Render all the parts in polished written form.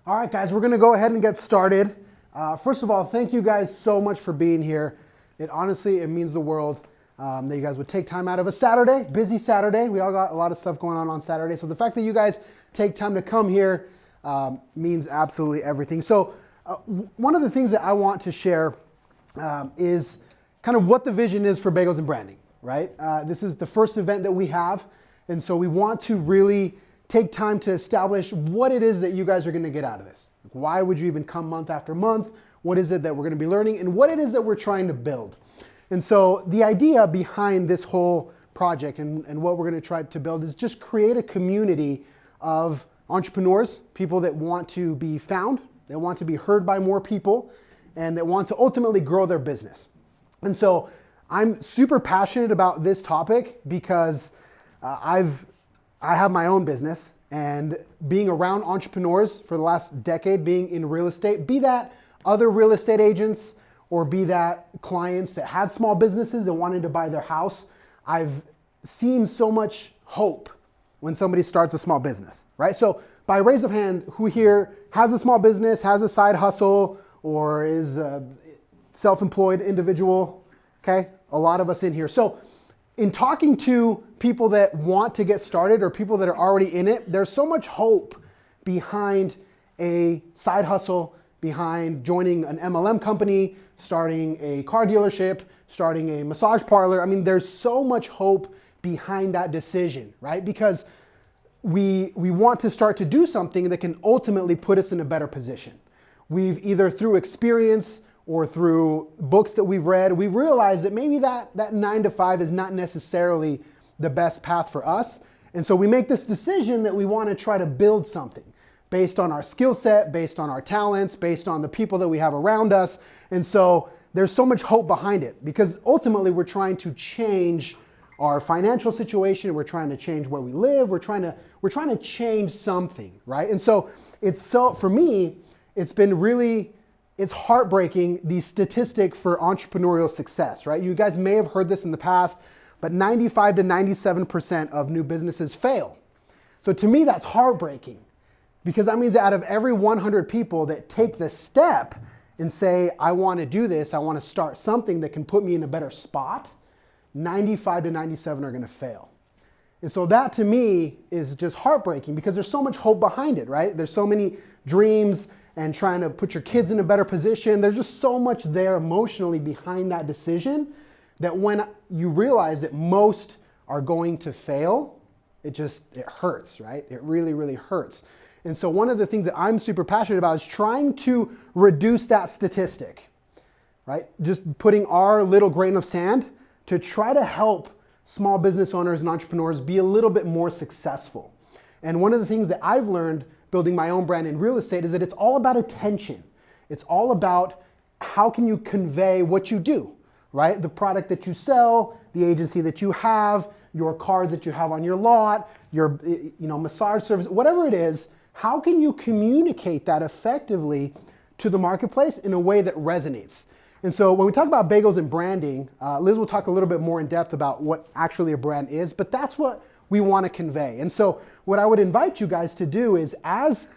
All right, guys, we're going to go ahead and get started. First of all, thank you guys so much for being here. It means the world that you guys would take time out of a Saturday, busy Saturday. We all got a lot of stuff going on Saturday. So the fact that you guys take time to come here means absolutely everything. So one of the things that I want to share is kind of what the vision is for Bagels and Branding, right? This is the first event that we have. And so we want to really take time to establish what it is that you guys are going to get out of this. Why would you even come month after month? What is it that we're going to be learning and what it is that we're trying to build? And so the idea behind this whole project and what we're going to try to build is just create a community of entrepreneurs, people that want to be found, that want to be heard by more people, and that want to ultimately grow their business. And so I'm super passionate about this topic because I have my own business, and being around entrepreneurs for the last decade, being in real estate, be that other real estate agents or be that clients that had small businesses that wanted to buy their house, I've seen so much hope when somebody starts a small business, right? So by raise of hand, who here has a small business, has a side hustle, or is a self-employed individual? Okay, a lot of us in here. So in talking to people that want to get started or people that are already in it, there's so much hope behind a side hustle, behind joining an MLM company, starting a car dealership, starting a massage parlor. I mean, there's so much hope behind that decision, right? Because we want to start to do something that can ultimately put us in a better position. We've either through experience or through books that we've read, we've realized that maybe that 9 to 5 is not necessarily the best path for us. And so we make this decision that we want to try to build something based on our skill set, based on our talents, based on the people that we have around us. And so there's so much hope behind it because ultimately we're trying to change our financial situation. We're trying to change where we live. We're trying to change something, right? And so for me, it's heartbreaking, the statistic for entrepreneurial success, right? You guys may have heard this in the past, but 95 to 97% of new businesses fail. So to me, that's heartbreaking because that means that out of every 100 people that take the step and say, I want to do this, I want to start something that can put me in a better spot, 95 to 97 are going to fail. And so that to me is just heartbreaking because there's so much hope behind it, right? There's so many dreams and trying to put your kids in a better position. There's just so much there emotionally behind that decision that when you realize that most are going to fail, it hurts, right? It really, really hurts. And so one of the things that I'm super passionate about is trying to reduce that statistic, right? Just putting our little grain of sand to try to help small business owners and entrepreneurs be a little bit more successful. And one of the things that I've learned building my own brand in real estate is that it's all about attention. It's all about how can you convey what you do, right? The product that you sell, the agency that you have, your cars that you have on your lot, your massage service, whatever it is, how can you communicate that effectively to the marketplace in a way that resonates? And so when we talk about bagels and branding, Liz will talk a little bit more in depth about what actually a brand is, but that's what we want to convey. And so what I would invite you guys to do is as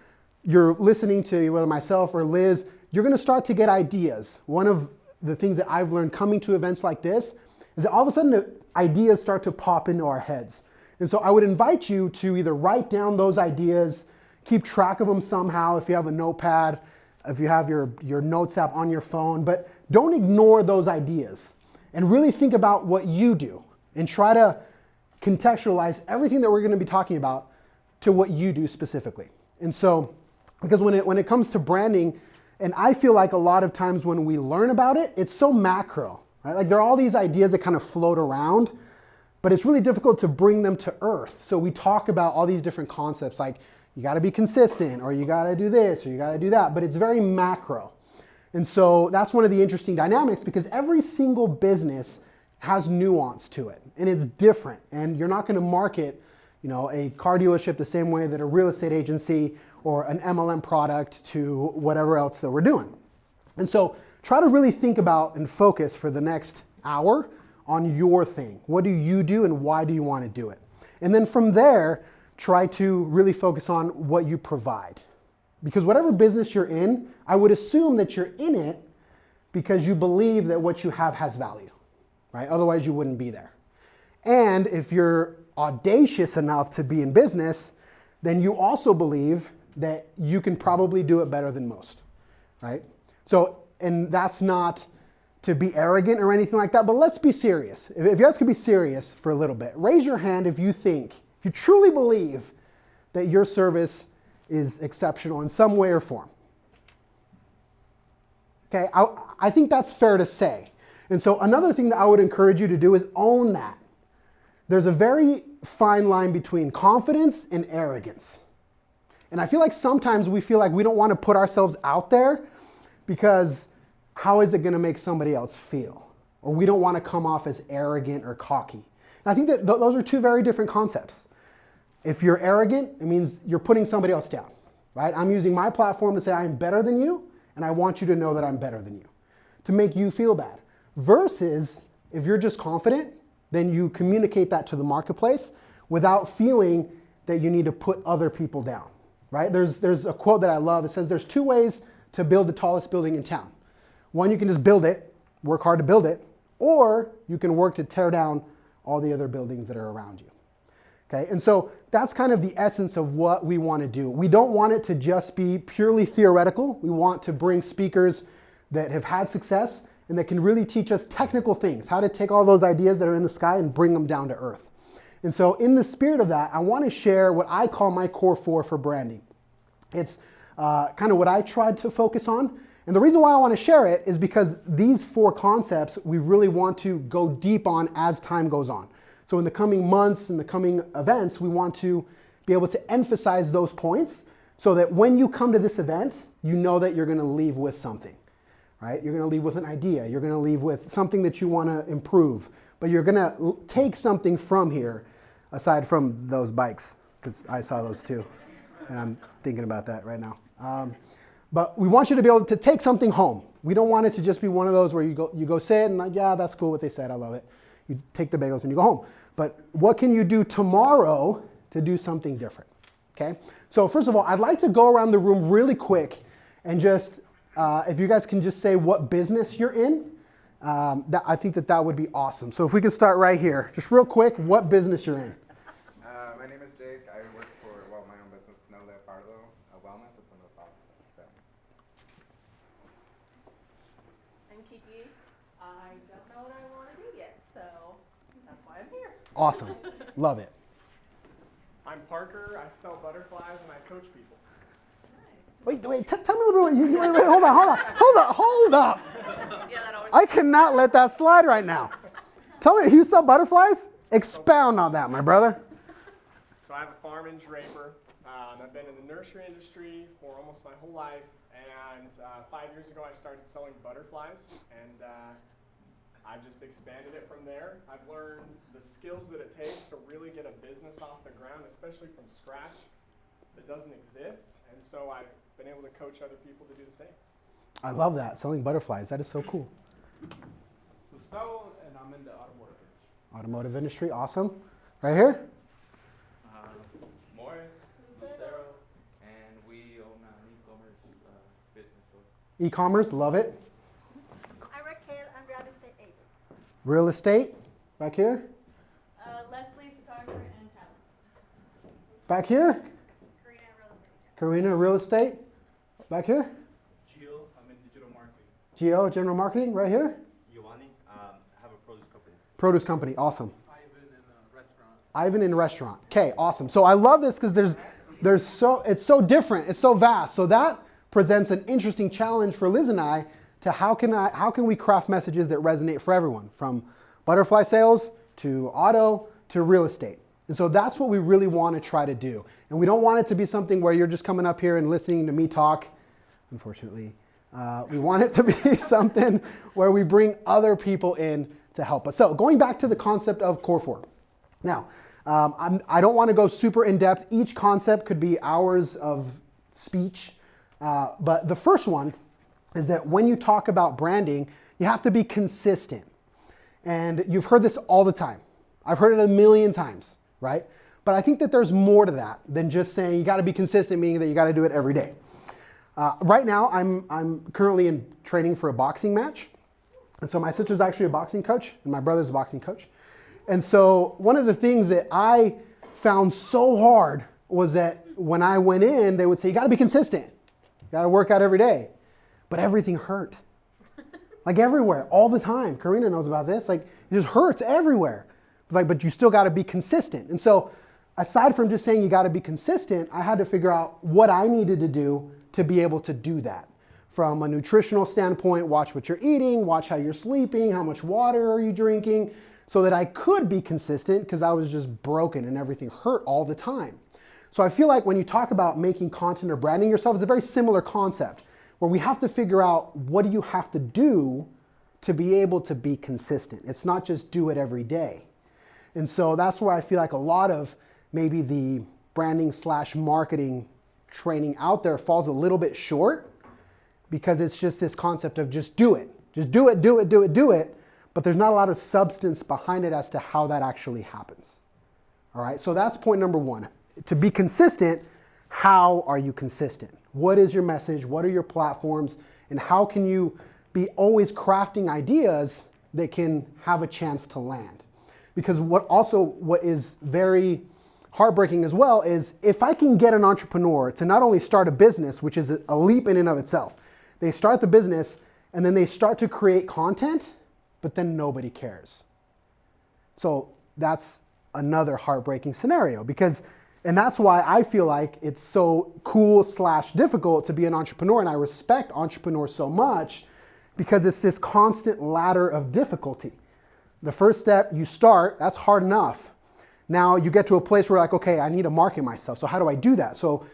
you're listening to whether myself or Liz, you're going to start to get ideas. One of the things that I've learned coming to events like this is that all of a sudden the ideas start to pop into our heads. And so I would invite you to either write down those ideas, keep track of them somehow if you have a notepad, if you have your notes app on your phone, but don't ignore those ideas and really think about what you do and try to contextualize everything that we're going to be talking about to what you do specifically. And so, because when it comes to branding, and I feel like a lot of times when we learn about it, it's so macro, right? Like there are all these ideas that kind of float around, but it's really difficult to bring them to earth. So we talk about all these different concepts like you got to be consistent or you got to do this or you got to do that, but it's very macro. And so that's one of the interesting dynamics because every single business has nuance to it and it's different, and you're not going to market a car dealership the same way that a real estate agency or an MLM product to whatever else that we're doing. And so try to really think about and focus for the next hour on your thing. What do you do and why do you want to do it? And then from there, try to really focus on what you provide, Because whatever business you're in, I would assume that you're in it because you believe that what you have has value, right? Otherwise you wouldn't be there. And if you're audacious enough to be in business, then you also believe that you can probably do it better than most, right? So, and that's not to be arrogant or anything like that, but let's be serious. If you guys could be serious for a little bit, raise your hand if you truly believe that your service is exceptional in some way or form. Okay, I think that's fair to say. And so another thing that I would encourage you to do is own that. There's a very fine line between confidence and arrogance. And I feel like sometimes we feel like we don't want to put ourselves out there because how is it going to make somebody else feel? Or we don't want to come off as arrogant or cocky. And I think that those are two very different concepts. If you're arrogant, it means you're putting somebody else down, right? I'm using my platform to say I'm better than you, and I want you to know that I'm better than you, to make you feel bad. Versus, if you're just confident, then you communicate that to the marketplace without feeling that you need to put other people down, right? There's a quote that I love. It says there's two ways to build the tallest building in town. One, you can just build it, work hard to build it, or you can work to tear down all the other buildings that are around you. Okay, and so that's kind of the essence of what we want to do. We don't want it to just be purely theoretical. We want to bring speakers that have had success and that can really teach us technical things, how to take all those ideas that are in the sky and bring them down to earth. And so in the spirit of that, I want to share what I call my core four for branding. It's kind of what I tried to focus on. And the reason why I want to share it is because these four concepts we really want to go deep on as time goes on. So in the coming months and the coming events, we want to be able to emphasize those points so that when you come to this event, you know that you're going to leave with something, right? You're going to leave with an idea. You're going to leave with something that you want to improve, but you're going to take something from here aside from those bikes, because I saw those too, and I'm thinking about that right now. But we want you to be able to take something home. We don't want it to just be one of those where you go sit and like, yeah, that's cool what they said. I love it. You take the bagels and you go home. But what can you do tomorrow to do something different? Okay. So first of all, I'd like to go around the room really quick and just, if you guys can just say what business you're in, I think that would be awesome. So if we could start right here, just real quick, what business you're in. My name is Jake. I work for, my own business, NAHREP Wellness. It's in the South. So. I'm Kiki. I don't know what I want to do yet, so that's why I'm here. Awesome. Love it. I'm Parker. I sell butterflies and I coach people. Wait, tell me a little bit. Wait, hold up. Yeah, that always. I cannot let that slide right now. Tell me, you sell butterflies? Expound on that, my brother. So I have a farm in Draper. I've been in the nursery industry for almost my whole life. And 5 years ago, I started selling butterflies. And I just expanded it from there. I've learned the skills that it takes to really get a business off the ground, especially from scratch, that doesn't exist. And so I've been able to coach other people to do the same. I love that, selling butterflies. That is so cool. Gustavo, and I'm in the automotive industry. Automotive industry, awesome. Right here? Morris, Lucero, and we own an e-commerce business. E-commerce, love it. I'm Raquel, I'm real estate agent. Real estate, back here? Leslie, photographer and talent. Back here? Karina, real estate agent. Karina, real estate. Back here? Gio, I'm in digital marketing. Gio, general marketing, right here? Giovanni, I have a produce company. Produce company, awesome. Ivan in a restaurant. Ivan in restaurant. Okay, awesome. So I love this because it's so different, it's so vast. So that presents an interesting challenge for Liz and I to how can we craft messages that resonate for everyone, from butterfly sales to auto to real estate. And so that's what we really want to try to do. And we don't want it to be something where you're just coming up here and listening to me talk, unfortunately. We want it to be something where we bring other people in to help us. So going back to the concept of Core 4. Now, I don't want to go super in depth. Each concept could be hours of speech. But the first one is that when you talk about branding, you have to be consistent. And you've heard this all the time. I've heard it a million times, right? But I think that there's more to that than just saying you got to be consistent, meaning that you got to do it every day. Right now, I'm currently in training for a boxing match. And so my sister's actually a boxing coach, and my brother's a boxing coach. And so one of the things that I found so hard was that when I went in, they would say, you got to be consistent. You got to work out every day. But everything hurt. Like everywhere, all the time. Karina knows about this. Like it just hurts everywhere. It's like, but you still got to be consistent. And so aside from just saying you got to be consistent, I had to figure out what I needed to do to be able to do that. From a nutritional standpoint, watch what you're eating, watch how you're sleeping, how much water are you drinking, so that I could be consistent because I was just broken and everything hurt all the time. So I feel like when you talk about making content or branding yourself, it's a very similar concept where we have to figure out what do you have to do to be able to be consistent. It's not just do it every day. And so that's where I feel like a lot of maybe the branding / marketing training out there falls a little bit short because it's just this concept of just do it. Just do it, do it, do it, do it. But there's not a lot of substance behind it as to how that actually happens. All right, so that's point number one. To be consistent, how are you consistent? What is your message? What are your platforms? And how can you be always crafting ideas that can have a chance to land? Because what is very heartbreaking as well is if I can get an entrepreneur to not only start a business, which is a leap in and of itself, they start the business and then they start to create content, but then nobody cares. So that's another heartbreaking scenario and that's why I feel like it's so cool / difficult to be an entrepreneur. And I respect entrepreneurs so much because it's this constant ladder of difficulty. The first step, you start, that's hard enough. Now you get to a place where like, okay, I need to market myself. So how do I do that? So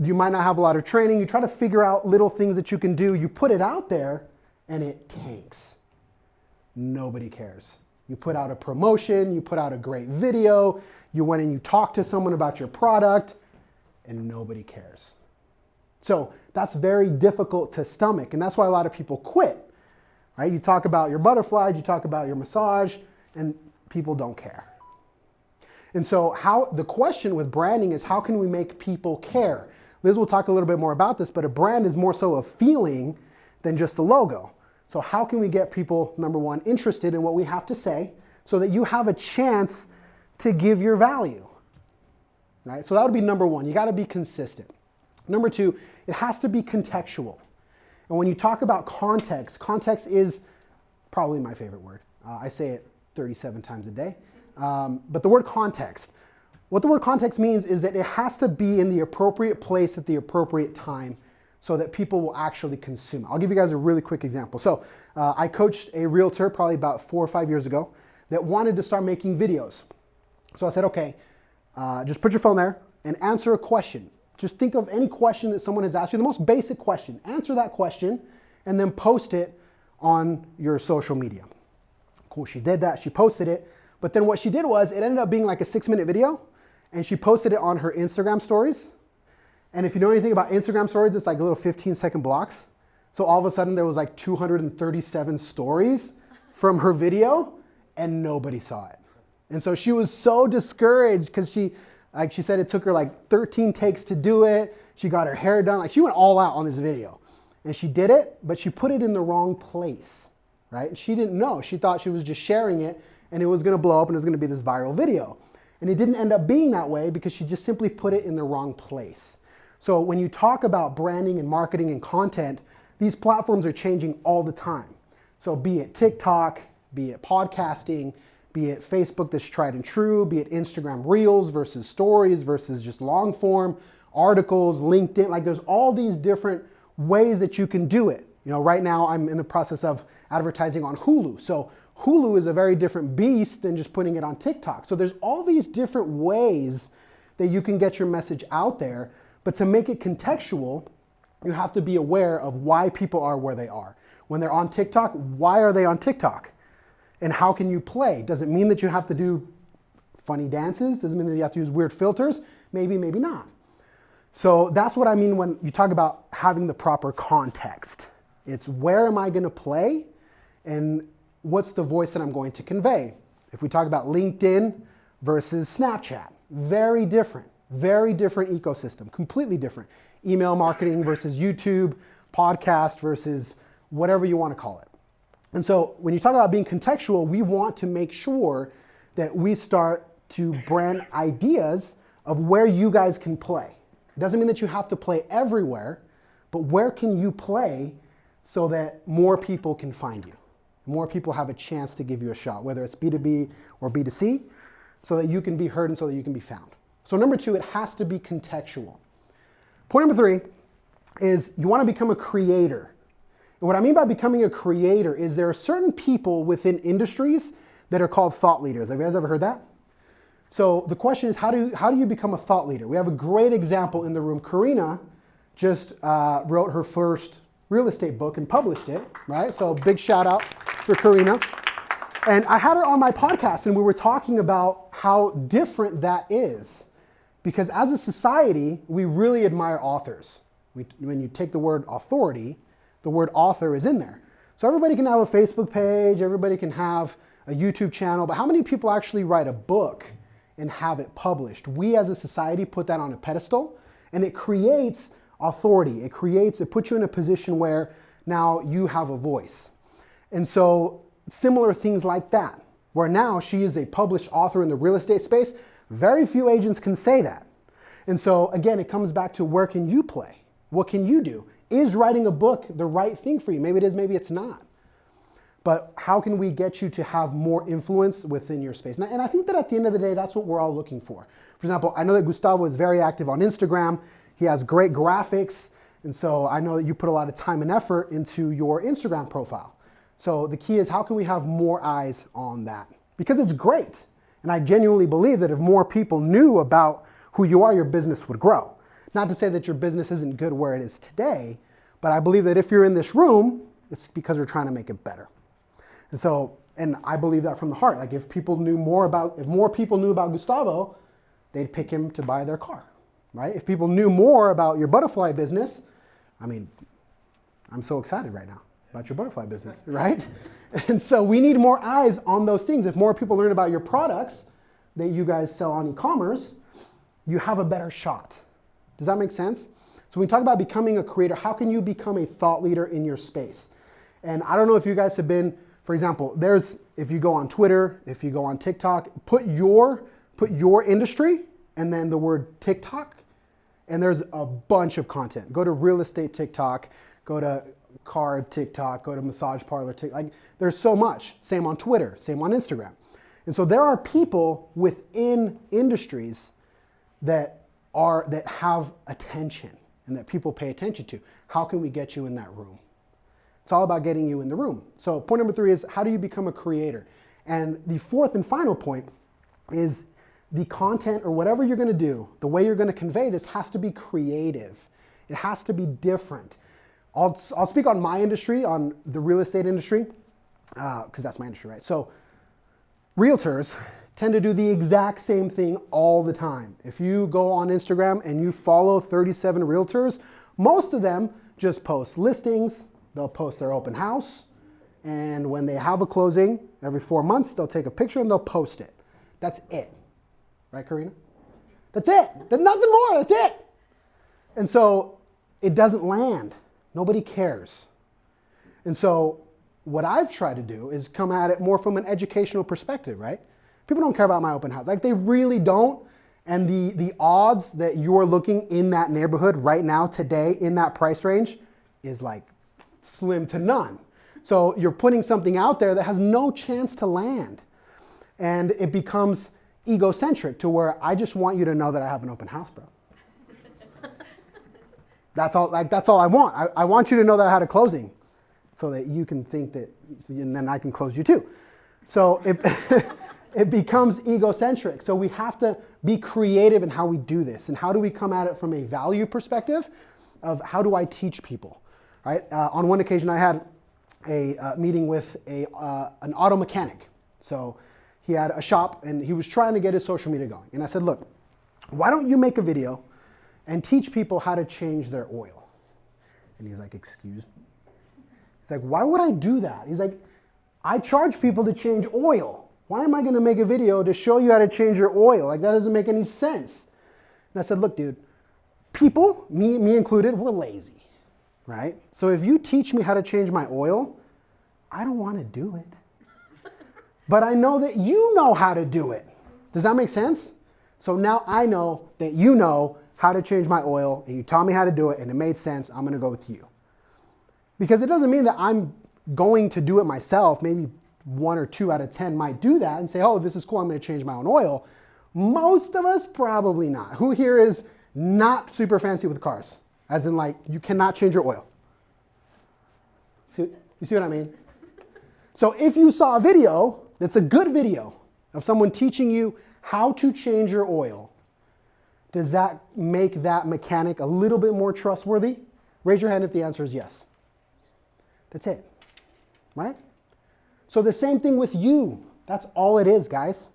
you might not have a lot of training. You try to figure out little things that you can do. You put it out there and it tanks. Nobody cares. You put out a promotion, you put out a great video, you went and you talked to someone about your product, and nobody cares. So that's very difficult to stomach, and that's why a lot of people quit, right? You talk about your butterflies, you talk about your massage, and people don't care. And so the question with branding is how can we make people care? Liz will talk a little bit more about this, but a brand is more so a feeling than just a logo. So how can we get people, number one, interested in what we have to say so that you have a chance to give your value, right? So that would be number one. You got to be consistent. Number two, it has to be contextual. And when you talk about context is probably my favorite word. I say it 37 times a day. But the word context, what the word context means is that it has to be in the appropriate place at the appropriate time so that people will actually consume it. I'll give you guys a really quick example. So I coached a realtor probably about 4 or 5 years ago that wanted to start making videos. So I said, okay, just put your phone there and answer a question. Just think of any question that someone has asked you, the most basic question. Answer that question and then post it on your social media. Cool, she did that, she posted it. But then what she did was it ended up being like a 6-minute video and she posted it on her Instagram stories. And if you know anything about Instagram stories, it's like little 15-second blocks. So all of a sudden there was like 237 stories from her video and nobody saw it. And so she was so discouraged because she said it took her like 13 takes to do it. She got her hair done. Like she went all out on this video. And she did it, but she put it in the wrong place, right? She didn't know. She thought she was just sharing it and it was going to blow up and it was going to be this viral video. And it didn't end up being that way because she just simply put it in the wrong place. So when you talk about branding and marketing and content, these platforms are changing all the time. So be it TikTok, be it podcasting, be it Facebook that's tried and true, be it Instagram Reels versus stories versus just long form, articles, LinkedIn, like there's all these different ways that you can do it. You know, right now I'm in the process of advertising on Hulu. So Hulu is a very different beast than just putting it on TikTok. So there's all these different ways that you can get your message out there. But to make it contextual, you have to be aware of why people are where they are. When they're on TikTok, why are they on TikTok? And how can you play? Does it mean that you have to do funny dances? Does it mean that you have to use weird filters? Maybe, maybe not. So that's what I mean when you talk about having the proper context. It's where am I going to play and what's the voice that I'm going to convey? If we talk about LinkedIn versus Snapchat, very different ecosystem, completely different. email marketing versus YouTube, podcast versus whatever you want to call it. And so when you talk about being contextual, we want to make sure that we start to brand ideas of where you guys can play. It doesn't mean that you have to play everywhere, but where can you play so that more people can find you? More people have a chance to give you a shot, whether it's B2B or B2C, so that you can be heard and so that you can be found. So number 2, it has to be contextual. Point number 3 is you want to become a creator. And what I mean by becoming a creator is there are certain people within industries that are called thought leaders. Have you guys ever heard that? So the question is, how do you become a thought leader? We have a great example in the room. Karina just wrote her first real estate book and published it, right? So big shout out for Karina. And I had her on my podcast and we were talking about how different that is. Because as a society, we really admire authors. When you take the word authority, the word author is in there. So everybody can have a Facebook page, everybody can have a YouTube channel, but how many people actually write a book and have it published? We as a society put that on a pedestal, and it creates authority. It puts you in a position where now you have a voice. And so similar things like that, where now she is a published author in the real estate space. Very few agents can say that. And so again, it comes back to where can you play? What can you do? Is writing a book the right thing for you? Maybe it is, maybe it's not. But how can we get you to have more influence within your space? And I think that at the end of the day, that's what we're all looking for. For example, I know that Gustavo is very active on Instagram. He has great graphics. And so I know that you put a lot of time and effort into your Instagram profile. So the key is, how can we have more eyes on that? Because it's great. And I genuinely believe that if more people knew about who you are, your business would grow. Not to say that your business isn't good where it is today, but I believe that if you're in this room, it's because we're trying to make it better. And so, and I believe that from the heart. Like if more people knew about Gustavo, they'd pick him to buy their car, right? If people knew more about your butterfly business, I mean, I'm so excited right now about your butterfly business, right? And so we need more eyes on those things. If more people learn about your products that you guys sell on e-commerce, you have a better shot. Does that make sense? So when we talk about becoming a creator, how can you become a thought leader in your space? And I don't know if you guys have been, for example, if you go on Twitter, if you go on TikTok, put your industry and then the word TikTok, and there's a bunch of content. Go to real estate TikTok, go to car TikTok, go to massage parlor TikTok. Like, there's so much. Same on Twitter, same on Instagram. And so there are people within industries that have attention and that people pay attention to. How can we get you in that room? It's all about getting you in the room. So point number 3 is, how do you become a creator? And the 4th and final point is the content or whatever you're going to do, the way you're going to convey this has to be creative. It has to be different. I'll speak on my industry, on the real estate industry, because that's my industry, right? So realtors tend to do the exact same thing all the time. If you go on Instagram and you follow 37 realtors, most of them just post listings, they'll post their open house, and when they have a closing every 4 months, they'll take a picture and they'll post it. That's it. Right, Karina? That's it. There's nothing more. That's it. And so it doesn't land. Nobody cares. And so what I've tried to do is come at it more from an educational perspective, right? People don't care about my open house. Like, they really don't. And the odds that you're looking in that neighborhood right now, today, in that price range, is like slim to none. So you're putting something out there that has no chance to land. And it becomes egocentric to where I just want you to know that I have an open house, bro. That's all I want. I want you to know that I had a closing so that you can think that, and then I can close you too. So it becomes egocentric. So we have to be creative in how we do this. And how do we come at it from a value perspective of how do I teach people, right? On one occasion, I had a meeting with an auto mechanic. So he had a shop and he was trying to get his social media going. And I said, look, why don't you make a video and teach people how to change their oil? And he's like, excuse me? He's like, why would I do that? He's like, I charge people to change oil. Why am I going to make a video to show you how to change your oil? Like, that doesn't make any sense. And I said, look, dude, people, me included, we're lazy, right? So if you teach me how to change my oil, I don't want to do it. But I know that you know how to do it. Does that make sense? So now I know that you know how to change my oil, and you taught me how to do it, and it made sense. I'm going to go with you. Because it doesn't mean that I'm going to do it myself. Maybe 1 or 2 out of 10 might do that and say, oh, this is cool, I'm going to change my own oil. Most of us, probably not. Who here is not super fancy with cars? As in, like, you cannot change your oil. You see what I mean? So if you saw a video that's a good video of someone teaching you how to change your oil, does that make that mechanic a little bit more trustworthy? Raise your hand if the answer is yes. That's it, right? So the same thing with you. That's all it is, guys.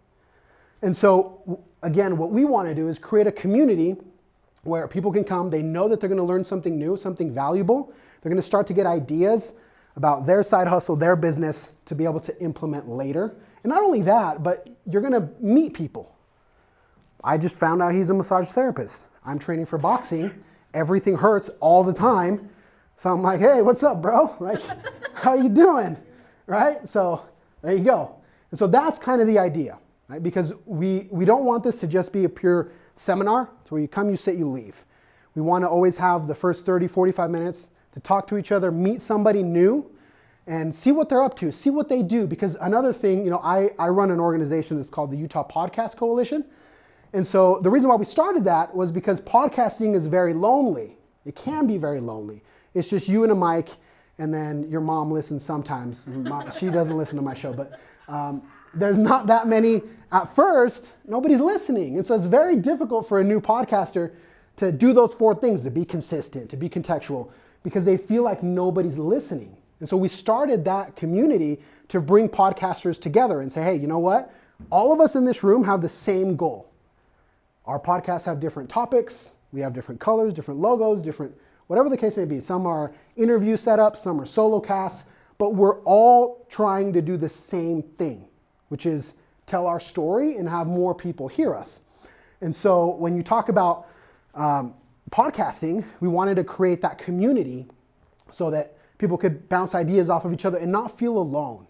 And so, again, what we want to do is create a community where people can come, they know that they're going to learn something new, something valuable. They're going to start to get ideas about their side hustle, their business, to be able to implement later. And not only that, but you're going to meet people. I just found out he's a massage therapist. I'm training for boxing. Everything hurts all the time. So I'm like, hey, what's up, bro? Like, how you doing? Right? So there you go. And so that's kind of the idea, right? Because we don't want this to just be a pure seminar. So where you come, you sit, you leave. We want to always have the first 30, 45 minutes to talk to each other, meet somebody new, and see what they're up to, see what they do. Because another thing, I run an organization that's called the Utah Podcast Coalition. And so the reason why we started that was because podcasting is very lonely. It can be very lonely. It's just you and a mic, and then your mom listens sometimes. She doesn't listen to my show, but there's not that many. At first, nobody's listening. And so it's very difficult for a new podcaster to do those 4 things, to be consistent, to be contextual, because they feel like nobody's listening. And so we started that community to bring podcasters together and say, hey, you know what? All of us in this room have the same goal. Our podcasts have different topics. We have different colors, different logos, different, whatever the case may be. Some are interview setups, some are solo casts, but we're all trying to do the same thing, which is tell our story and have more people hear us. And so when you talk about podcasting, we wanted to create that community so that people could bounce ideas off of each other and not feel alone.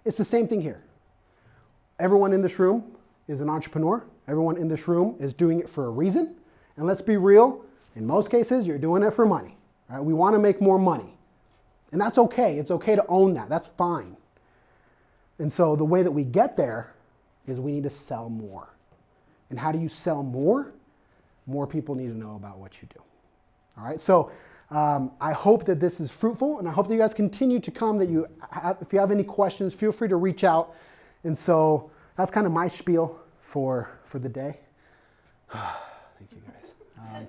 It's the same thing here. Everyone in this room is an entrepreneur. Everyone in this room is doing it for a reason. And let's be real, in most cases, you're doing it for money. Right? We want to make more money. And that's okay. It's okay to own that. That's fine. And so the way that we get there is we need to sell more. And how do you sell more? More people need to know about what you do. All right. So I hope that this is fruitful, and I hope that you guys continue to come. That if you have any questions, feel free to reach out. And so that's kind of my spiel for the day. Thank you, guys.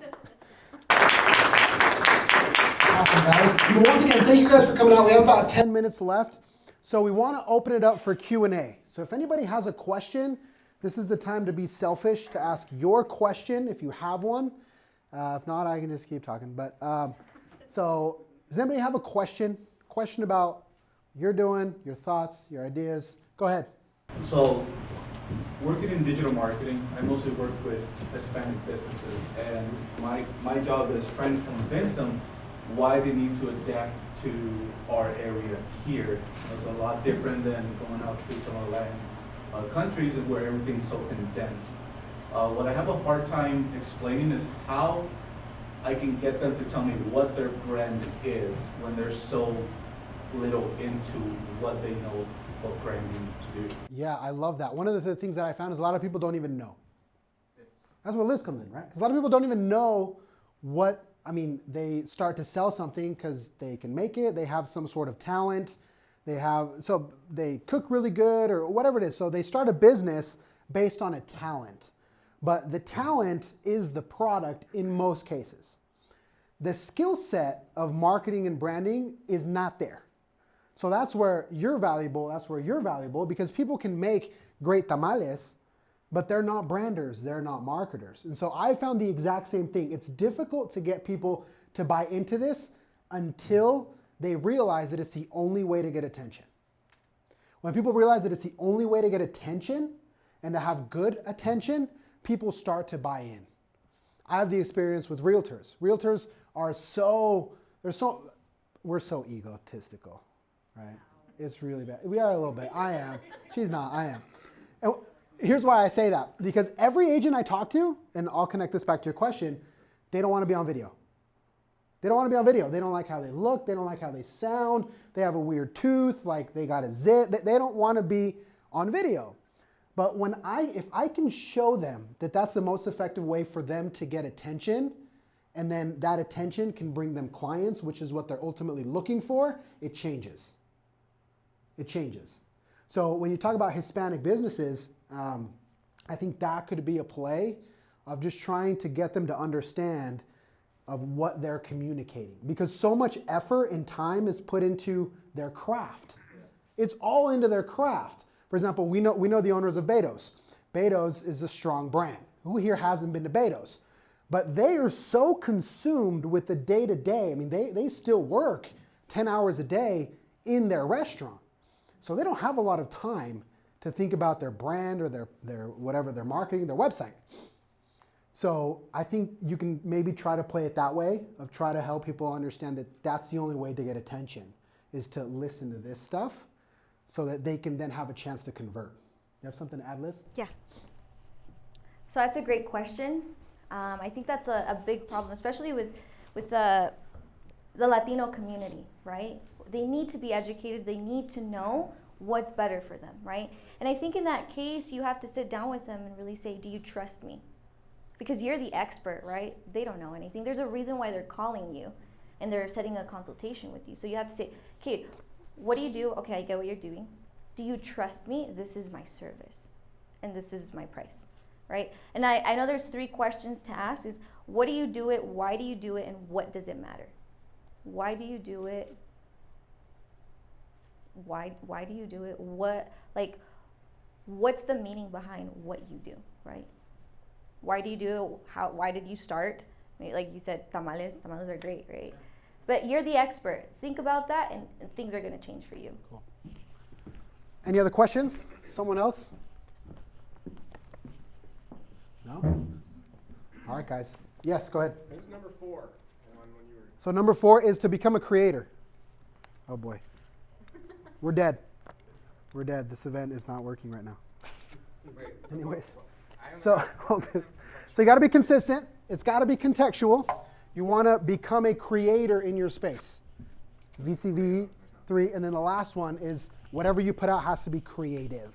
Awesome, guys. But once again, thank you guys for coming out. We have about 10 minutes left, so we want to open it up for Q&A. So if anybody has a question, this is the time to be selfish, to ask your question if you have one. If not, I can just keep talking. But so does anybody have a question? Question about you're doing, your thoughts, your ideas? Go ahead. So, working in digital marketing, I mostly work with Hispanic businesses, and my job is trying to convince them why they need to adapt to our area here. It's a lot different than going out to some of the Latin countries where everything's so condensed. What I have a hard time explaining is how I can get them to tell me what their brand is when they're so little into what they know what branding to do. Yeah, I love that. One of the things that I found is a lot of people don't even know. That's where Liz comes in, right? Because a lot of people don't even know they start to sell something because they can make it, they have some sort of talent, so they cook really good or whatever it is. So they start a business based on a talent. But the talent is the product in most cases. The skill set of marketing and branding is not there. So that's where you're valuable, because people can make great tamales, but they're not branders, they're not marketers. And so I found the exact same thing. It's difficult to get people to buy into this until they realize that it's the only way to get attention. When people realize that it's the only way to get attention and to have good attention, people start to buy in. I have the experience with realtors. Realtors are we're so egotistical, right? It's really bad. We are a little bit. I am. She's not. I am. And here's why I say that. Because every agent I talk to, and I'll connect this back to your question, they don't want to be on video. They don't want to be on video. They don't like how they look. They don't like how they sound. They have a weird tooth, like they got a zit. They don't want to be on video. But if I can show them that that's the most effective way for them to get attention, and then that attention can bring them clients, which is what they're ultimately looking for, it changes. It changes. So when you talk about Hispanic businesses, I think that could be a play of just trying to get them to understand of what they're communicating, because so much effort and time is put into their craft. It's all into their craft. For example, we know the owners of Bagels. Bagels is a strong brand. Who here hasn't been to Bagels? But they are so consumed with the day-to-day. I mean, they still work 10 hours a day in their restaurant. So they don't have a lot of time to think about their brand or their whatever, their marketing, their website. So I think you can maybe try to play it that way, of try to help people understand that that's the only way to get attention, is to listen to this stuff so that they can then have a chance to convert. You have something to add, Liz? Yeah. So that's a great question. I think that's a big problem, especially with the Latino community, right? They need to be educated. They need to know what's better for them, right? And I think in that case, you have to sit down with them and really say, do you trust me? Because you're the expert, right? They don't know anything. There's a reason why they're calling you and they're setting a consultation with you. So you have to say, okay, what do you do? Okay, I get what you're doing. Do you trust me? This is my service and this is my price, right? And I know there's 3 questions to ask is, what do you do it? Why do you do it? And what does it matter? Why do you do it? Why do you do it? What's the meaning behind what you do, right? Why do you do it? Why did you start? Like you said, tamales are great, right? But you're the expert. Think about that and things are going to change for you. Cool. Any other questions? Someone else? No? All right, guys. Yes, go ahead. Who's number 4? When you were... So number 4 is to become a creator. Oh boy. We're dead. We're dead. This event is not working right now. Wait, Anyways. so hold this. So you got to be consistent. It's got to be contextual. You want to become a creator in your space. VCV 3, and then the last one is whatever you put out has to be creative.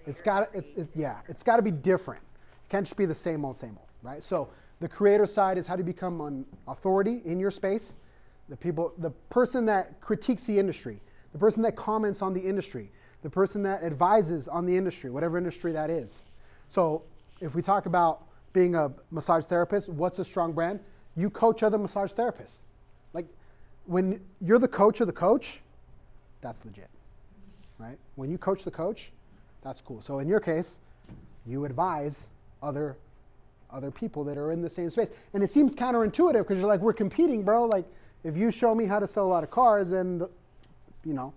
It's got to be different. It can't just be the same old, right? So the creator side is how to become an authority in your space. The person that critiques the industry, the person that comments on the industry, the person that advises on the industry, whatever industry that is. So if we talk about being a massage therapist, what's a strong brand? You coach other massage therapists. Like when you're the coach of the coach, that's legit, right? When you coach the coach, that's cool. So in your case, you advise other people that are in the same space. And it seems counterintuitive because you're like, we're competing, bro. Like if you show me how to sell a lot of cars, and a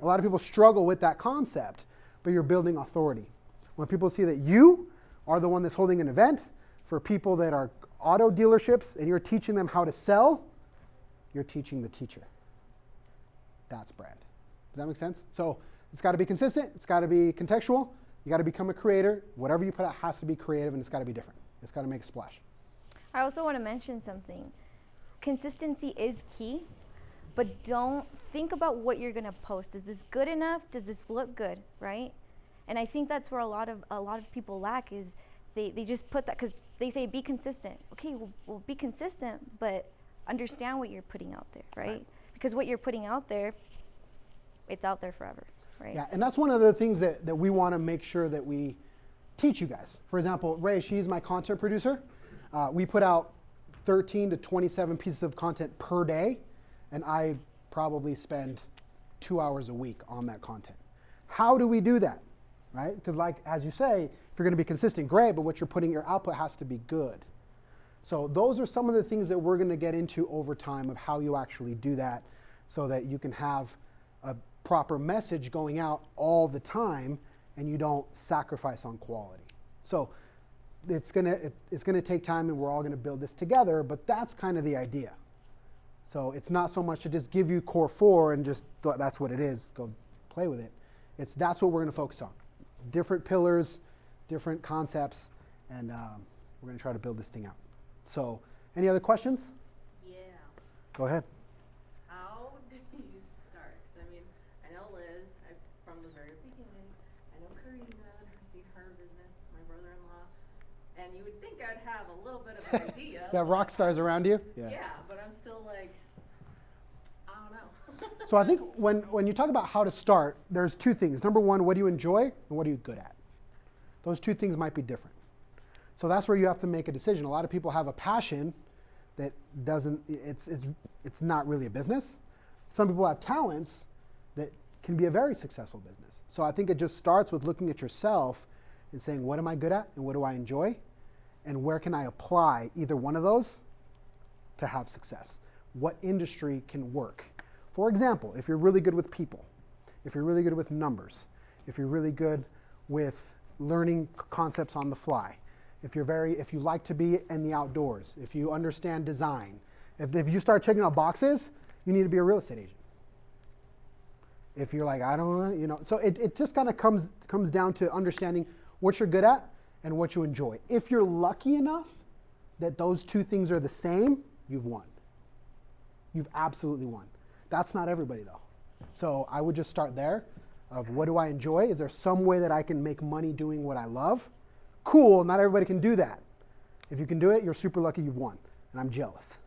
lot of people struggle with that concept, but you're building authority. When people see that you are the one that's holding an event for people that are auto dealerships and you're teaching them how to sell, you're teaching the teacher. That's brand. Does that make sense? So it's got to be consistent. It's got to be contextual. You got to become a creator. Whatever you put out has to be creative, and it's got to be different. It's got to make a splash. I also want to mention something. Consistency is key, but don't think about what you're going to post. Is this good enough? Does this look good, right? And I think that's where a lot of people lack is they just put that, because they say be consistent. Okay, well be consistent, but understand what you're putting out there, right? Because what you're putting out there, it's out there forever, right? Yeah, and that's one of the things that we want to make sure that we teach you guys. For example, Ray, she's my content producer. We put out 13 to 27 pieces of content per day, and I probably spend 2 hours a week on that content. How do we do that? Right? Because like, as you say, if you're going to be consistent, great, but what you're putting, your output has to be good. So those are some of the things that we're going to get into over time of how you actually do that so that you can have a proper message going out all the time and you don't sacrifice on quality. So it's gonna take time, and we're all gonna build this together. But that's kind of the idea. So it's not so much to just give you core 4 and just that's what it is. Go play with it. That's what we're gonna focus on. Different pillars, different concepts, and we're gonna try to build this thing out. So, any other questions? Yeah. Go ahead. How did you start? 'Cause I mean, I know Liz from the very beginning. I know Karina. I see her business, my brother-in-law. And you would think I'd have a little bit of an idea. That rock stars around you? Yeah, but I'm still like, I don't know. So I think when you talk about how to start, there's two things. Number one, what do you enjoy and what are you good at? Those two things might be different. So that's where you have to make a decision. A lot of people have a passion that it's not really a business. Some people have talents that can be a very successful business. So I think it just starts with looking at yourself and saying, what am I good at and what do I enjoy? And where can I apply either one of those to have success? What industry can work? For example, if you're really good with people, if you're really good with numbers, if you're really good with learning concepts on the fly, if you like to be in the outdoors, if you understand design, if you start checking out boxes, you need to be a real estate agent. If you're like, I don't know, so it just kind of comes down to understanding what you're good at and what you enjoy. If you're lucky enough that those two things are the same, you've won. You've absolutely won. That's not everybody though. So I would just start there of what do I enjoy? Is there some way that I can make money doing what I love? Cool, not everybody can do that. If you can do it, you're super lucky, you've won, and I'm jealous.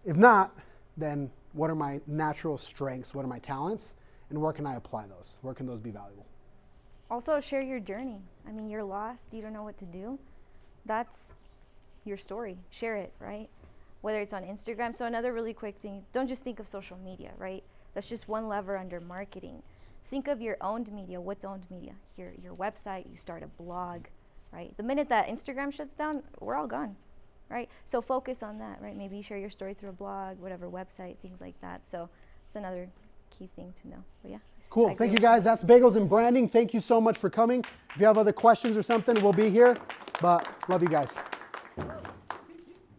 If not, then what are my natural strengths? What are my talents? And where can I apply those? Where can those be valuable? Also, share your journey. I mean, you're lost, you don't know what to do. That's your story. Share it, right? Whether it's on Instagram. So another really quick thing, don't just think of social media, right? That's just one lever under marketing. Think of your owned media. What's owned media? Your website, you start a blog, right? The minute that Instagram shuts down, we're all gone, right? So focus on that, right? Maybe share your story through a blog, whatever website, things like that. So it's another key thing to know. But yeah. Cool. Thank you guys. That's Bagels and Branding. Thank you so much for coming. If you have other questions or something, we'll be here. But love you guys.